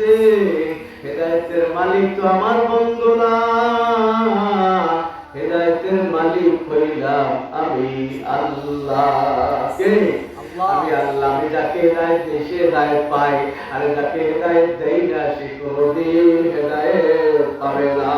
হয়েছে। হেদায়েতের মালিক তো আমার বন্ধু না, হেদায়েতের মালিক হইলাম আমি আল্লাহ। কে? আমি আল্লাহ। আমি যাকে হেদায়েত দেই সে হেদায়েত পায়, আর যাকে হেদায়েত দেই না সে কোনদিন হেদায়েত পাবে না।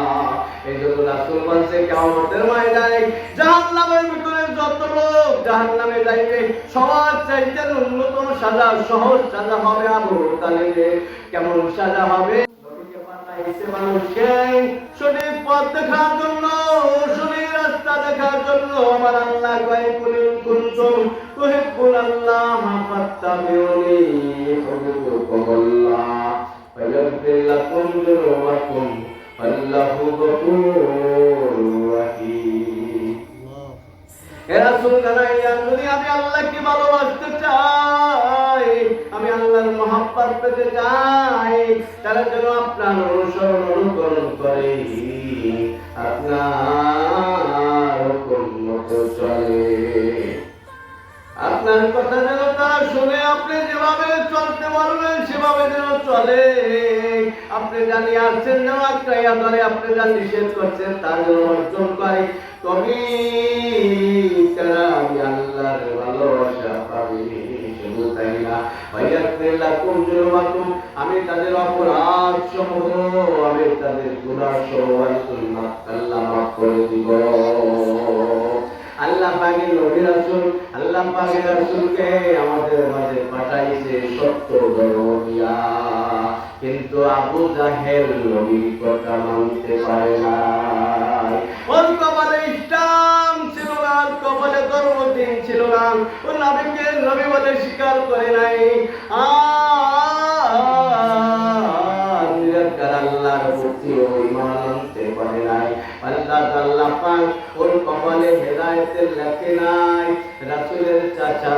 এই জন্য রাসূল বলছে কিয়ামতের ময়দানে জাহান্নামের ভিতরে যত লোক জাহান্নামে যাইবে সবার চাইতে ন্যূনতম সাজা, সহজ সাজা হবে আবু তালেবের। কেমন সাজা হবে? নবীকে পাঠাইছে মানুষকে সঠিক পথ দেখার জন্য, সঠিক রাস্তা দেখার জন্য। আমার আল্লাহ কয় কুল কুনতুম তুহিব্বুনাল্লাহ ফাত্তাবিউনি ইউহিব্বুকুমুল্লাহ ওয়া ইয়াগফির লাকুম যুনুবাকুম আল্লাহু গফুরুর রহিম। হে রাসূল জানাইয়া, যদি আমি আল্লাহকে ভালোবাসতে চাই, আমি আল্লাহর মহব্বত পেতে চাই, তাহলে যেন আপনার অনুসরণ অনুকরণ করে, আপনার হুকুম মতো চলে, আপনার কথা যেন তারা শুনে, আপনি যেভাবে চলতে বলবেন সেভাবে যেন চলে। আপনি জানিয়ে আসছেন যেন আটকাইয়া ধরে, আপনি যা নিষেধ করছেন তা যেন অর্জন করে। তবে তারা আমি আল্লাহর ভালোবাসা পাবে। শুধু তাই না, আমি তাদের অপরাধ সমূহ, আমি তাদের গুনাহ সমূহ আল্লাহ মাফ করে দিব। আল্লাহ পাকের নবী রাসূল, আল্লাহ পাকের রাসূলকে আমাদের মাঝে পাঠাইছে সত্য ধর্ম দিয়া, কিন্তু আবু জাহেল নবীর কথা মানতে পারে না। ওর কপালে ইসলাম ছিল না, কপালে ধর্মদিন ছিল না, ও নবীকে নবী বলে স্বীকার করে নাই। আল্লাহর প্রতি ঈমান আনতে পারে নাই। আল্লাহ পাক ওর কপালে হেদায়েতের লেখে নাই। রাসূলের চাচা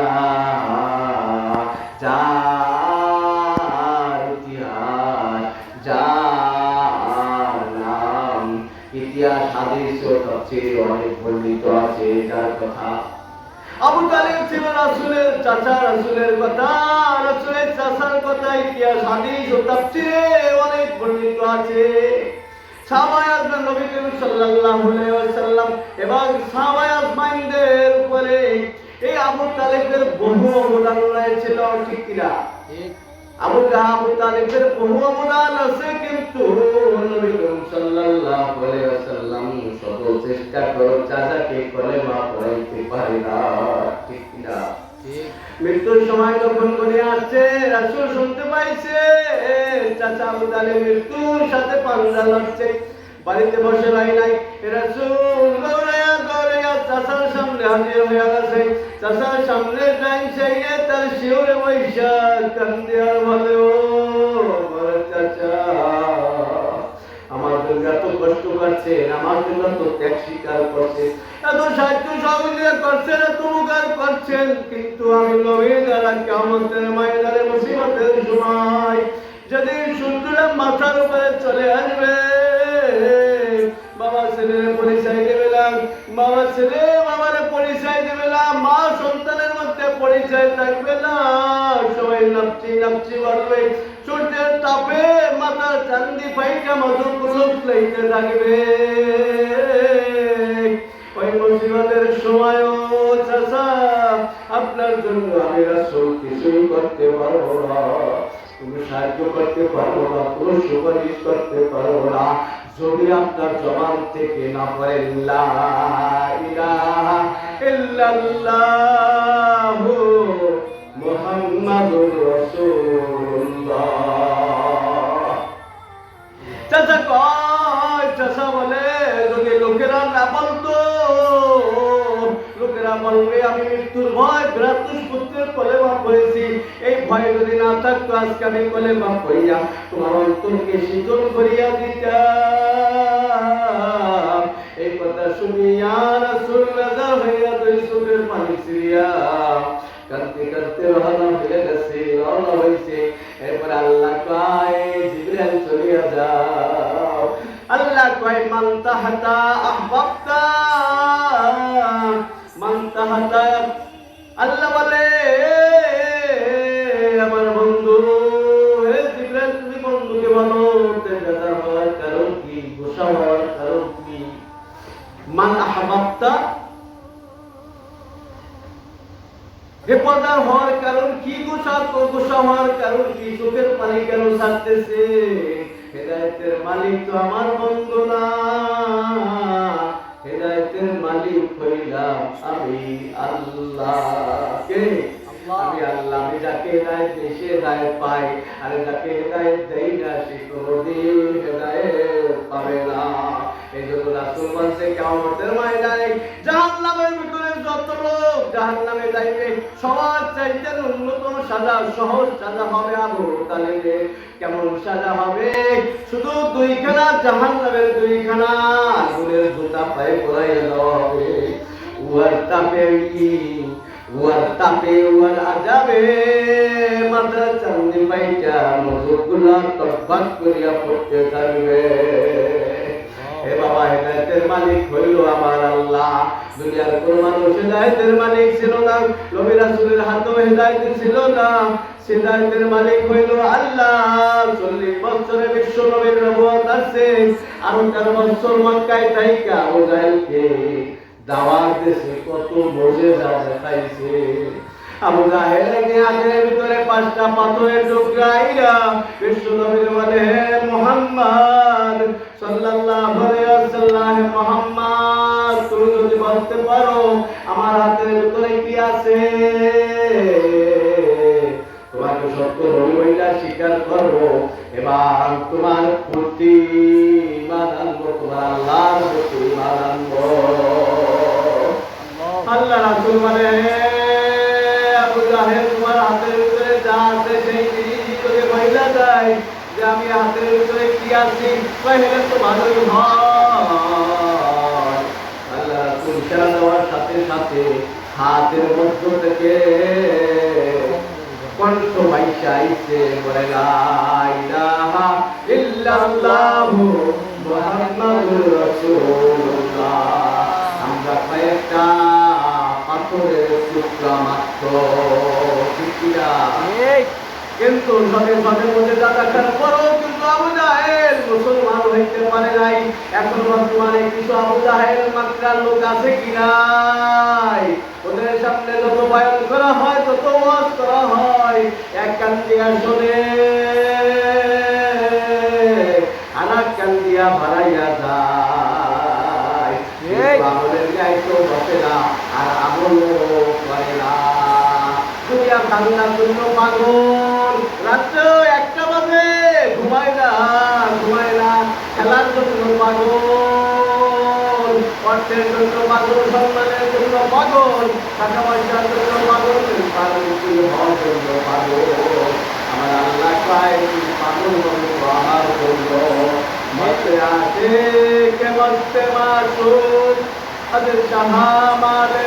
যার ইতিহাস, যার নাম ইতিহাস হাদিস ও তাফসীরে অনেক বর্ণিত আছে, যার কথা আবু তালেব ছিল রাসূলের চাচা। রাসূলের কথা, রাসূলের চাচার কথা ইতিহাস হাদিস ও তাফসীরে অনেক বর্ণিত আছে। সাহাবায়ে আজমান নবী করিম সাল্লাল্লাহু আলাইহি ওয়াসাল্লাম এবং সাহাবায়ে আজমাইনদের উপরে এই আবু তালেবের বহু অবদান রয়েছিল, ঠিক কিনা? আবু তালেবের বহু অবদান আছে, কিন্তু নবী করিম সাল্লাল্লাহু আলাইহি ওয়াসাল্লাম শত চেষ্টা করে চাচাকে কলেমা পড়াইতে পারে না, ঠিক কিনা? মৃত্যুর সময় যখন করে আসছে, রাসূল শুনতে পাইছে চাচা আবু তালেব মৃত্যুর সাথে পাঞ্জা লড়ছে। বাড়িতে বসে রয় নাই, রাসূল দৌড়াইয়া দৌড়াইয়া চাচার সামনে হাজির হয়ে গেছে। চাচার সামনে যাইছে, তার শিওরে বৈশা কান্দে আর বলে, ও বড় চাচা, আমার জন্য এত কষ্ট করছে, আমার জন্য তো ত্যাগ স্বীকার করছে, এত সাহায্য সহযোগিতা করছেন, এত উপকার করছেন, কিন্তু আমি নবী দ্বারা কিয়ামতের ময়দানে মুসিবতের সময় যেদিন সূর্যটা মাথার উপরে চলে আসবে, বাবা ছেলের পরিচয় দেবে না, বাবা ছেলে বাবার পরিচয় দেবে না, মা সন্তানের মধ্যে পরিচয় থাকবে না, সবাই নাপচি নাপচি বলবে, সূর্যের তাপে মাথার চান্দি ফাইটা মধুগুলো লইতে থাকবে। ওই মুসিবতের সময় ও চাচা, আপনার জন্য আমি রাসূল কিছুই করতে পারবো না, তুমি সাহায্য করতে পারবো না, কোনো সুপারিশ করতে পারবো না, যদি আপনার জবান থেকে না পড়ে লা ইলাহা ইল্লাল্লাহু মুহাম্মাদুর রাসূলুল্লাহ। চাচা কয়, চাচা বলে, যদি লোকেরা না বলতো, লোকেরা বলবে আমি মৃত্যুর ভয় ভ্রাতুষ পুত্রের কলেমা পড়েছি, এই ভয় যদি না থাকতো আজকে আমি কলেমা পড়িয়া তোমার অন্তরকে শীতল করিয়া দিতাম। এই কথা শুনিয়া রাসূল রাজা হইয়া দুই চোখের পানি ছিড়িয়া কাঁদতে কাঁদতে রওনা হয়ে গেছে, রওনা হয়েছে। এরপর আল্লাহ কয়, জিবরাইল চলিয়া যাও। আল্লাহ কয়, মান তাহাতা আহবাবতা, মান তাহাতা। আল্লাহ বলে, আমার বন্ধু, হে জিবরাইল, তুমি বন্ধুকে বলো বেজার হওয়ার কারণ কি, গোসা হওয়ার কারণ কি? মান আহবাবতা, বেপরদার হওয়ার কারণ কি? গোসা হওয়ার কারণ কি? চোখের পানি কেন ছাড়তেছে? হেদায়েতের মালিক তো আমার বন্ধু না, হেদায়েতের মালিক হইলাম আমি আল্লাহ। কে? আমি আল্লাহ। আমি যাকে হেদায়েত দেই সে হেদায়েত পায়, আর যাকে হেদায়েত দেই না সে কোনদিন হেদায়েত পাবে না। এই জন্য রাসূল বলছে কিয়ামতের ময়দানে জাহান্নামের ভিতরে যত লোক জাহান্নামে যাইবে সবার চাইতে উন্নতম সাজা, সহজ সাজা হবে আবু তালেবের। কেমন সাজা হবে? শুধু দুইখানা জাহান্নামের দুইখানা আগুনের জুতা পায়ে পরাইয়া দেওয়া হবে। উহার তাপে উহার আজাবে মাথা চান্দি পাইটা মজুরগুলা টকবাক করিয়া পড়তে থাকবে। হে বাবা, হেদায়েতের মালিক হইল আমার আল্লাহ। দুনিয়ার কোন মানুষ হেদায়েতের মালিক ছিল না, নবী রাসূলের হাতেও হেদায়েত ছিল না। হেদায়েতের মালিক হইল আল্লাহ। 40 বছরে বিশ্ব নবীর নবুয়ত আছে, আর 13 বছর মক্কায় থাইকা আবু জাহেলকে দাওয়াত দিয়েছে, কত মুজিজা দেখাইছে। আবু জাহেলকে হাতের ভিতরে 5টা পাথরের টুকরা আইরা বিশ্ব নবীর বলে, হে মুহাম্মদ সাল্লাল্লাহু আলাইহি ওয়াসাল্লাম, মুহাম্মদ তুমি যদি বলতে পারো আমার হাতের ভিতরে কি আছে, তোমাকে সত্য নবী বইলা স্বীকার করবো এবং তোমার প্রতি ঈমান আনবো, তোমার আল্লাহর প্রতি ঈমান আনবো। আল্লাহ রাসূল বলে, আবু জাহেল তোমার হাতের ভিতরে যা আছে সেই জিনিস তোকে বইলা যায় যে আমি হাতের ভিতরে কি আছে, তাহলে তো ভালোই হয়। আল্লাহ রাসূল ইশারা দেওয়ার সাথে সাথে হাতের মধ্য থেকে কণ্ঠ বাইশা আইছে, বলে লা ইলাহা ইল্লাল্লাহু মুহাম্মাদুর রাসূলুল্লাহ। আমরা কয়েকটা পাথরের টুকরা মাত্র, কিন্তু সাথে সাথে মধ্যে দেখার পরও কিন্তু আবু জাহেল মুসলমান হইতে পারে নাই। এখন বর্তমানে কিছু আবু জাহেল মাত্রার লোক আছে কি নাই? ওদের সামনে যত বয়ান করা হয়, যত ওয়াজ করা হয়, এক কান দিয়া শোনে, আরেক কান দিয়া ভাড়াইয়া যায়। আমলের গাইতো বসে না, আর আমলও করে না। দুনিয়া খান্নার জন্য পাগল, রাত্রে 1টা বাজে ঘুমায় না, খেলার জন্য পাগল, অর্থের জন্য পাগল, সম্মানের জন্য পাগল, টাকা পয়সার জন্য পাগল, হওয়ার জন্য পাগল। আমার আল্লাহ কয় পাগল আমার জন্য মতে আসে কে মস্তে মাসুদ আজ শাহ মারে